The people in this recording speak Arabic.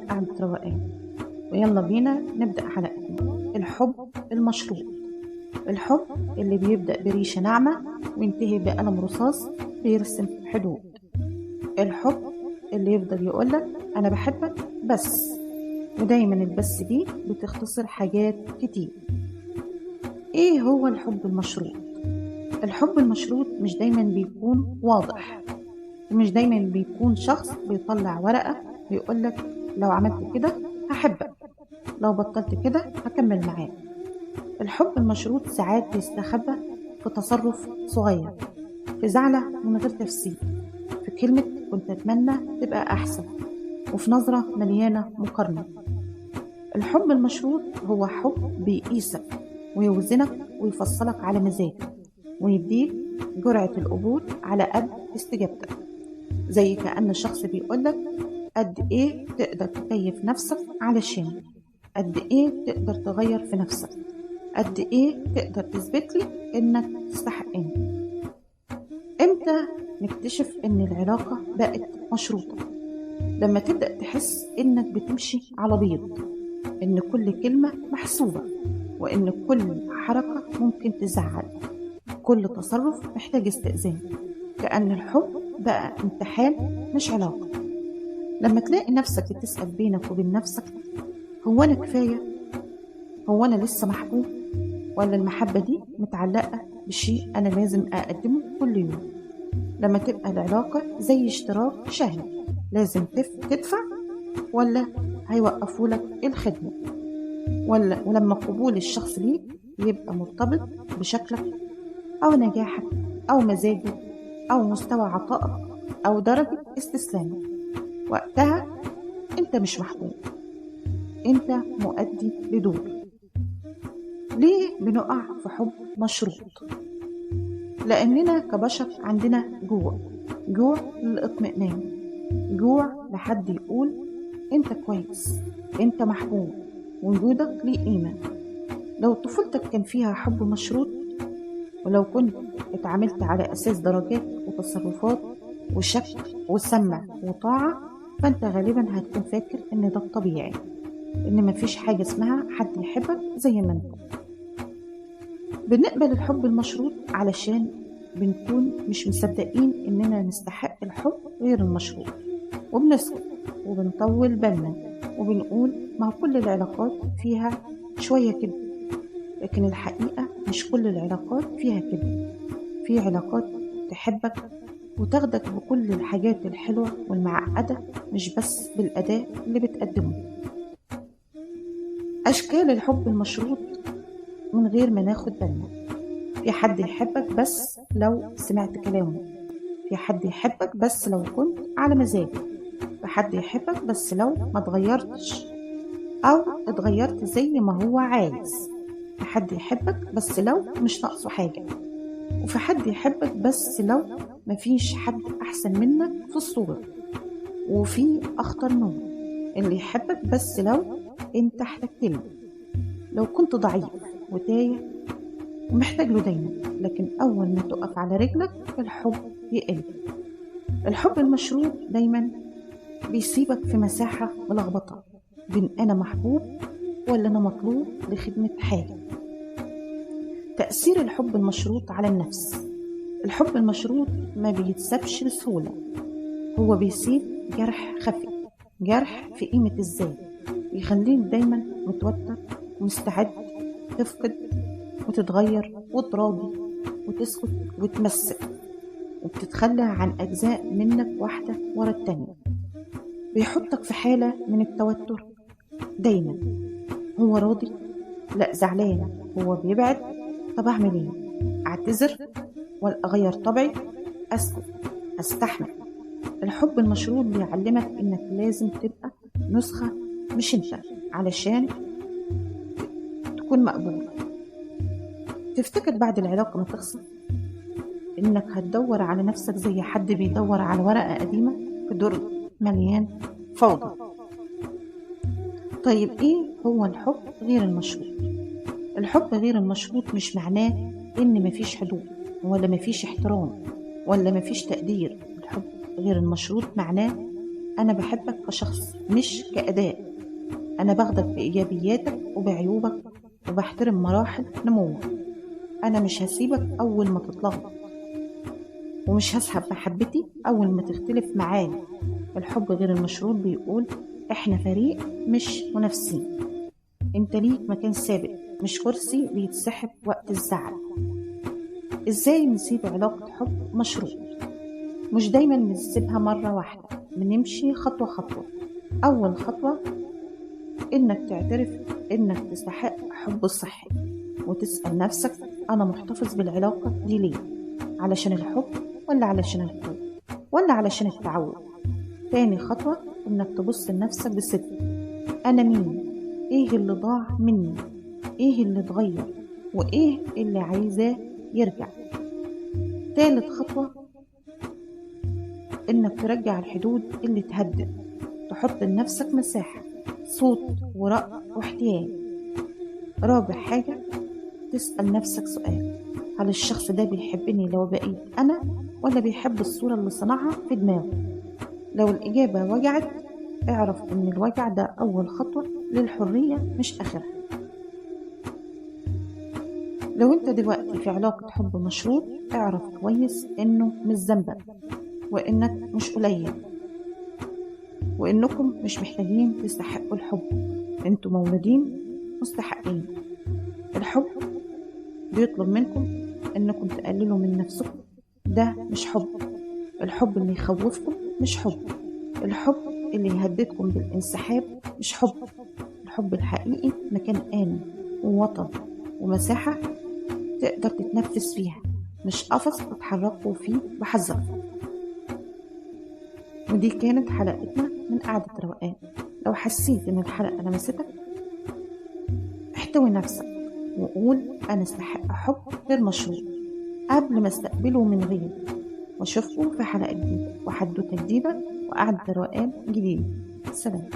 قعدة روقان، ويلا بينا نبدأ حلقتنا. الحب المشروط. الحب اللي بيبدأ بريشة ناعمة وينتهي بقلم رصاص بيرسم حدود. الحب اللي يفضل يقولك أنا بحبك بس، ودايما البس دي بتختصر حاجات كتير. إيه هو الحب المشروط؟ الحب المشروط مش دايما بيكون واضح، ومش دايما بيكون شخص بيطلع ورقة ويقولك لو عملت كده هحبك، لو بطلت كده هكمل معاك. الحب المشروط ساعات بيستخبى في تصرف صغير، في زعلة من غير تفسير، في كلمة كنت أتمنى تبقى أحسن، وفي نظرة مليانة مقارنة. الحب المشروط هو حب بيقيسك ويوزنك ويفصلك على مزاجك، ويديك جرعة القبول على قد استجابتك. زي كأن شخص بيقولك قد إيه تقدر تكيف نفسك علشان، قد إيه تقدر تغير في نفسك، قد إيه تقدر تثبت لي إنك تستحقني. إمتى نكتشف إن العلاقة بقت مشروطة؟ لما تبدأ تحس إنك بتمشي على بيض، إن كل كلمة محسوبة، وإن كل حركة ممكن تزعل، كل تصرف محتاج استئذان، كأن الحب بقى امتحان مش علاقة. لما تلاقي نفسك بتسأل بينك وبين نفسك هو أنا كفاية؟ هو أنا لسه محبوب؟ ولا المحبة دي متعلقة بشيء أنا لازم أقدمه كل يوم؟ لما تبقى العلاقة زي اشتراك شهري لازم تدفع، ولا هيوقفوا لك الخدمة؟ ولما قبول الشخص ليك يبقى مرتبط بشكلك أو نجاحك أو مزاجك أو مستوى عطائك أو درجة استسلامك، وقتها أنت مش محبوب، أنت مؤدي لدور. ليه بنقع في حب مشروط؟ لأننا كبشر عندنا جوع للإطمئنان، جوع لحد يقول أنت كويس، أنت محبوب، وجودك ليه قيمة. لو طفولتك كان فيها حب مشروط، ولو كنت اتعاملت على أساس درجات وتصرفات وشك وسمع وطاعة، فأنت غالبا هتكون فاكر إن ده الطبيعي، إن مفيش حاجة اسمها حد يحبك زي ما انت. بنقبل الحب المشروط علشان بنكون مش مصدقين إننا نستحق الحب غير المشروط، وبنسكت وبنطول بالنا وبنقول ما كل العلاقات فيها شوية كده. لكن الحقيقة مش كل العلاقات فيها كده. في علاقات تحبك وتاخدك بكل الحاجات الحلوة والمعقدة، مش بس بالأداء اللي بتقدمه. أشكال الحب المشروط من غير ما ناخد بالنا. في حد يحبك بس لو سمعت كلامه، في حد يحبك بس لو كنت على مزاجه، في حد يحبك بس لو ما اتغيرتش أو اتغيرت زي ما هو عايز، في حد يحبك بس لو مش ناقصه حاجة، وفي حد يحبك بس لو مفيش حد أحسن منك في الصورة. وفي أخطر نوع، اللي يحبك بس لو انت احتجتله، لو كنت ضعيف وتايه ومحتاج له دايما، لكن أول ما تقف على رجلك الحب يقل. الحب المشروط دايما بيسيبك في مساحة ملخبطة بين أنا محبوب ولا أنا مطلوب لخدمة حاجة. تأثير الحب المشروط على النفس. الحب المشروط ما بيتسابش بسهولة، هو بيسيب جرح خفي، جرح في قيمة الذات، يخليك دايما متوتر ومستعد تفقد وتتغير وتراضي وتسكت وتمسك، وبتتخلى عن أجزاء منك واحدة ورا التانية. بيحطك في حالة من التوتر دايما، هو راضي؟ لا زعلان. هو بيبعد؟ طب أعمل إيه؟ أعتذر ولا أغير طبعي؟ أسكت؟ أستحمل؟ الحب المشروط بيعلمك إنك لازم تبقى نسخة مش أنت علشان تكون مقبول. تفتكر بعد العلاقة ما تخسر إنك هتدور على نفسك زي حد بيدور على ورقة قديمة في درج مليان فوضى. طيب إيه هو الحب غير المشروط؟ الحب غير المشروط مش معناه إن مفيش حدود ولا مفيش احترام ولا مفيش تقدير. الحب غير المشروط معناه أنا بحبك كشخص مش كأداء. أنا باخدك بإيجابياتك وبعيوبك وبحترم مراحل نموك. أنا مش هسيبك أول ما تتلخبط، ومش هسحب محبتي أول ما تختلف معايا. الحب غير المشروط بيقول إحنا فريق مش منافسين. أنت ليك مكان ثابت، مش كرسي بيتسحب وقت الزعل. إزاي نسيب علاقة حب مشروط؟ مش دايما بنسيبها مرة واحدة، بنمشي خطوة خطوة. أول خطوة إنك تعترف إنك تستحق حب صحي، وتسأل نفسك أنا محتفظ بالعلاقة دي ليه؟ علشان الحب ولا علشان الخوف ولا علشان التعود؟ تاني خطوة إنك تبص لنفسك بصدق. أنا مين؟ إيه اللي ضاع مني؟ إيه اللي اتغير؟ وإيه اللي عايزاه يرجع؟ تالت خطوة إنك ترجع الحدود اللي تهدد، تحط لنفسك مساحة صوت ورأي واحتياج. رابع حاجة تسأل نفسك سؤال: هل الشخص ده بيحبني لو بقيت أنا، ولا بيحب الصورة اللي صنعها في دماغه؟ لو الإجابة وجعت، اعرف إن الوجع ده أول خطوة للحرية مش آخرها. لو أنت دلوقتي في علاقة حب مشروط، اعرف كويس إنه مش ذنبك، وإنك مش قليل، وإنكم مش محتاجين تستحقوا الحب. أنتوا مولودين مستحقين. الحب بيطلب منكم إنكم تقللوا من نفسكم. ده مش حب. الحب اللي يخوفكم مش حب. الحب اللي يهددكم بالانسحاب مش حب. الحب الحقيقي مكان آمن ووطن ومساحة تقدر تتنفس فيها، مش قفص تتحركوا فيه بحذر. ودي كانت حلقتنا من قعدة روقان. لو حسيت إن الحلقة لمستك، احتوي نفسك وقول أنا استحق حب غير مشروط قبل ما استقبله من غيري. واشوفكم في حلقة جديدة وحدوتة جديدة وقعدة روقان جديدة. سلام.